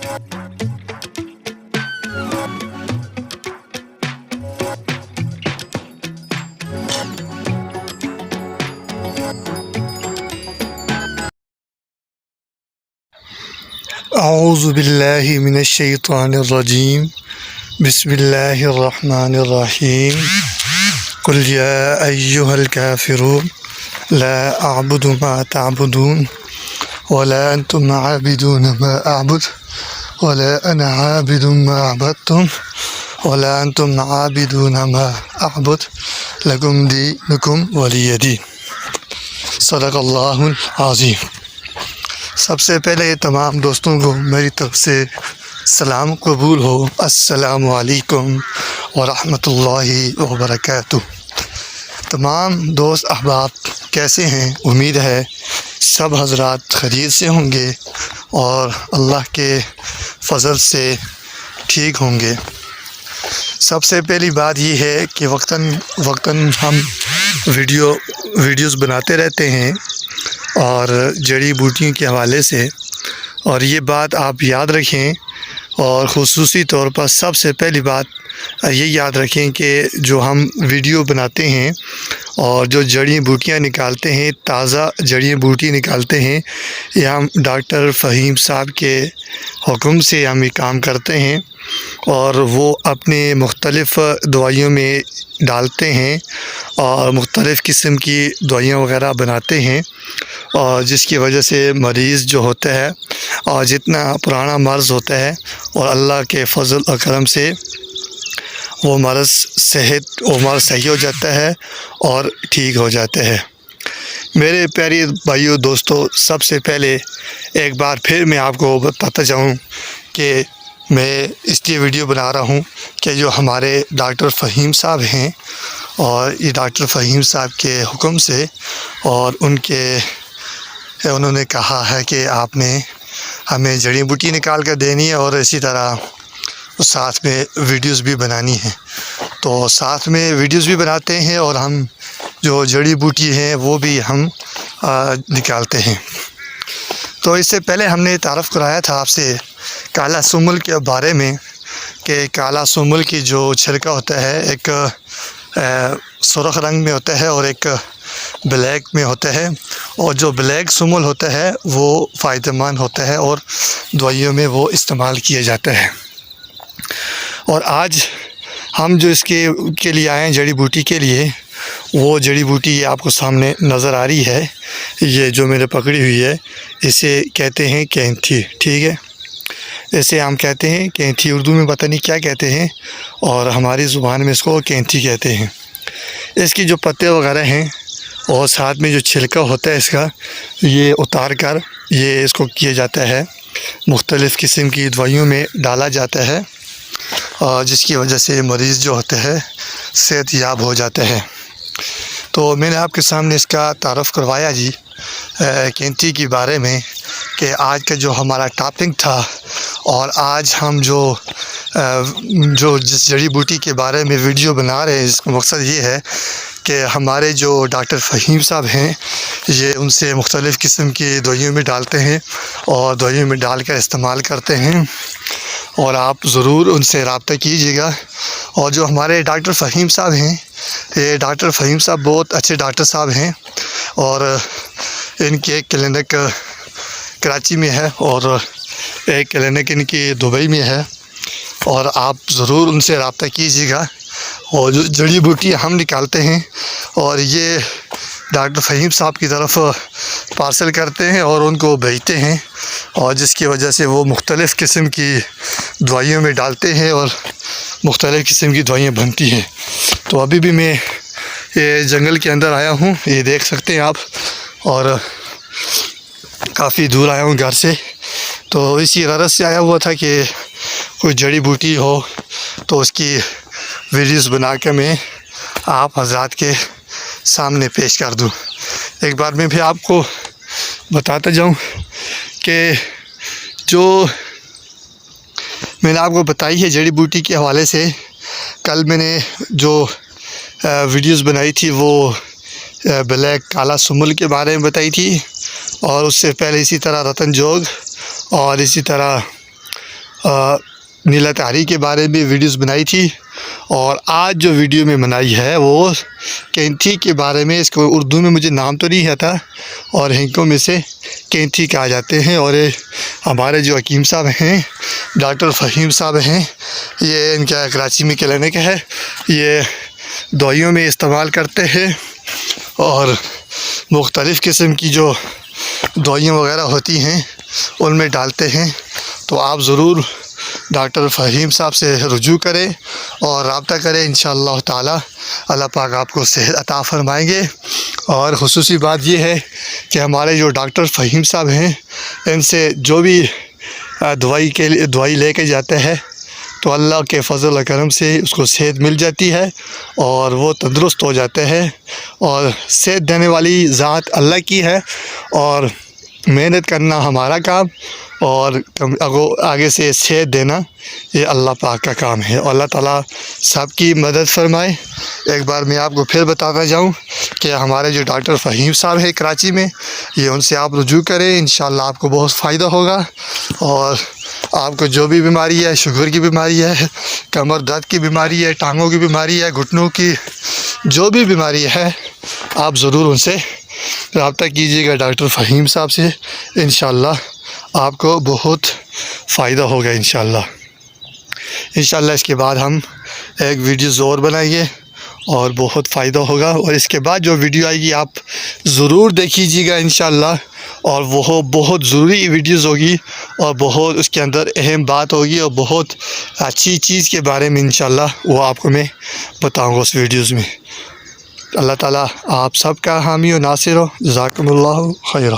اعوذ باللہ من الشیطان الرجیم بسم اللہ الرحمن الرحیم قل یا ایہا الکافرون لا اعبد ما تعبدون ولا انتم عابدون ما اعبد ولا انا عابد ما عبدتم ولا انتم عابدون ما اعبد لکم دینکم ولی دین۔ صدق اللہ العظیم۔ سب سے پہلے تمام دوستوں کو میری طرف سے سلام قبول ہو۔ السلام علیکم ورحمۃ اللہ وبرکاتہ۔ تمام دوست احباب کیسے ہیں؟ امید ہے سب حضرات خیریت سے ہوں گے اور اللہ کے فضل سے ٹھیک ہوں گے۔ سب سے پہلی بات یہ ہے کہ وقتاً ہم ویڈیوز بناتے رہتے ہیں اور جڑی بوٹیوں کے حوالے سے، اور یہ بات آپ یاد رکھیں، اور خصوصی طور پر سب سے پہلی بات یہ یاد رکھیں کہ جو ہم ویڈیو بناتے ہیں اور جو جڑی بوٹیاں نکالتے ہیں، تازہ جڑی بوٹی نکالتے ہیں، یہ ہم ڈاکٹر فہیم صاحب کے حکم سے ہم یہ کام کرتے ہیں، اور وہ اپنے مختلف دوائیوں میں ڈالتے ہیں اور مختلف قسم کی دوائیاں وغیرہ بناتے ہیں، اور جس کی وجہ سے مریض جو ہوتا ہے اور جتنا پرانا مرض ہوتا ہے اور اللہ کے فضل و کرم سے وہ مرض صحیح ہو جاتا ہے اور ٹھیک ہو جاتا ہے۔ میرے پیارے بھائیو دوستو، سب سے پہلے ایک بار پھر میں آپ کو بتاتا جاؤں کہ میں اس لیے ویڈیو بنا رہا ہوں کہ جو ہمارے ڈاکٹر فہیم صاحب ہیں، اور یہ ڈاکٹر فہیم صاحب کے حکم سے اور انہوں نے کہا ہے کہ آپ نے ہمیں جڑی بوٹی نکال کر دینی ہے اور اسی طرح ساتھ میں ویڈیوز بھی بنانی ہیں، تو ساتھ میں ویڈیوز بھی بناتے ہیں اور ہم جو جڑی بوٹی ہیں وہ بھی ہم نکالتے ہیں۔ تو اس سے پہلے ہم نے تعارف کرایا تھا آپ سے کالا سمل کے بارے میں، کہ کالا سمل کی جو چھلکا ہوتا ہے، ایک سرخ رنگ میں ہوتا ہے اور ایک بلیک میں ہوتا ہے، اور جو بلیک سمل ہوتا ہے وہ فائدہ مند ہوتا ہے اور دوائیوں میں وہ استعمال کیا جاتا ہے۔ اور آج ہم جو اس کے لیے آئے ہیں جڑی بوٹی کے لیے، وہ جڑی بوٹی یہ آپ کو سامنے نظر آ رہی ہے، یہ جو میں نے پکڑی ہوئی ہے، اسے کہتے ہیں کینتھی، ٹھیک ہے؟ اسے ہم کہتے ہیں کینتھی، اردو میں پتہ نہیں کیا کہتے ہیں، اور ہماری زبان میں اس کو کینتھی کہتے ہیں۔ اس کی جو پتے وغیرہ ہیں اور ساتھ میں جو چھلکا ہوتا ہے اس کا، یہ اتار کر یہ اس کو کیا جاتا ہے، مختلف قسم کی دوائیوں میں ڈالا جاتا ہے، اور جس کی وجہ سے مریض جو ہوتا ہے صحت یاب ہو جاتا ہے۔ تو میں نے آپ کے سامنے اس کا تعارف کروایا جی کینتھی کے بارے میں، کہ آج کا جو ہمارا ٹاپک تھا، اور آج ہم جو جس جڑی بوٹی کے بارے میں ویڈیو بنا رہے ہیں، اس کا مقصد یہ ہے کہ ہمارے جو ڈاکٹر فہیم صاحب ہیں، یہ ان سے مختلف قسم کی دوائیوں میں ڈالتے ہیں اور دوائیوں میں ڈال کر استعمال کرتے ہیں، اور آپ ضرور ان سے رابطہ کیجیے گا۔ اور جو ہمارے ڈاکٹر فہیم صاحب ہیں، یہ ڈاکٹر فہیم صاحب بہت اچھے ڈاکٹر صاحب ہیں، اور ان کی ایک کلینک کراچی میں ہے اور ایک کلینک ان کی دبئی میں ہے، اور آپ ضرور ان سے رابطہ کیجیے گا۔ اور جو جڑی بوٹی ہم نکالتے ہیں اور یہ ڈاکٹر فہیم صاحب کی طرف پارسل کرتے ہیں اور ان کو بھیجتے ہیں، اور جس کی وجہ سے وہ مختلف قسم کی دوائیوں میں ڈالتے ہیں اور مختلف قسم کی دوائیاں بنتی ہیں۔ تو ابھی بھی میں یہ جنگل کے اندر آیا ہوں، یہ دیکھ سکتے ہیں آپ، اور کافی دور آیا ہوں گھر سے، تو اسی غرض سے آیا ہوا تھا کہ کوئی جڑی بوٹی ہو تو اس کی ویڈیوز بنا کے میں آپ حضرات کے سامنے پیش کر دوں۔ ایک بار میں بھی آپ کو بتاتا جاؤں کہ جو میں نے آپ کو بتائی ہے جڑی بوٹی کے حوالے سے، کل میں نے جو ویڈیوز بنائی تھی وہ بلیک کالا سمل کے بارے میں بتائی تھی، اور اس سے پہلے اسی طرح رتن جوگ اور اسی طرح نیلا طاری کے بارے میں ویڈیوز بنائی تھی، اور آج جو ویڈیو میں بنائی ہے وہ کینتھی کے بارے میں. اس کو اردو میں مجھے نام تو نہیں آتا، اور ہنکوں میں سے کینتھی کہا جاتے ہیں. اور ہمارے جو حکیم صاحب ہیں، ڈاکٹر فہیم صاحب ہیں، یہ ان کا کراچی میں کلینک ہے. یہ دوائیوں میں استعمال کرتے ہیں، اور مختلف قسم کی جو دوائیاں وغیرہ ہوتی ہیں ان میں ڈالتے ہیں. تو آپ ضرور ڈاکٹر فہیم صاحب سے رجوع کریں اور رابطہ کریں. انشاءاللہ تعالی اللہ پاک آپ کو صحت عطا فرمائیں گے. اور خصوصی بات یہ ہے کہ ہمارے جو ڈاکٹر فہیم صاحب ہیں، ان سے جو بھی دوائی لے کے جاتے ہیں تو اللہ کے فضل و کرم سے اس کو صحت مل جاتی ہے اور وہ تندرست ہو جاتے ہیں. اور صحت دینے والی ذات اللہ کی ہے، اور محنت کرنا ہمارا کام، اور آگے سے صحت دینا یہ اللہ پاک کا کام ہے. اور اللہ تعالیٰ سب کی مدد فرمائے. ایک بار میں آپ کو پھر بتاتا جاؤں کہ ہمارے جو ڈاکٹر فہیم صاحب ہیں کراچی میں، یہ ان سے آپ رجوع کریں. انشاءاللہ آپ کو بہت فائدہ ہوگا. اور آپ کو جو بھی بیماری ہے، شوگر کی بیماری ہے، کمر درد کی بیماری ہے، ٹانگوں کی بیماری ہے، گھٹنوں کی جو بھی بیماری ہے، آپ ضرور ان سے رابطہ کیجیے گا ڈاکٹر فہیم صاحب سے. انشاءاللہ آپ کو بہت فائدہ ہوگا. انشاءاللہ اس کے بعد ہم ایک ویڈیو اور بنائیں گے اور بہت فائدہ ہوگا. اور اس کے بعد جو ویڈیو آئے گی آپ ضرور دیکھیجیے گا انشاءاللہ. اور وہ بہت ضروری ویڈیوز ہوگی، اور بہت اس کے اندر اہم بات ہوگی، اور بہت اچھی چیز کے بارے میں انشاءاللہ وہ آپ کو میں بتاؤں گا اس ویڈیوز میں. اللہ تعالیٰ آپ سب کا حامی و ناصر ہو. جزاکم اللہ خیرہ.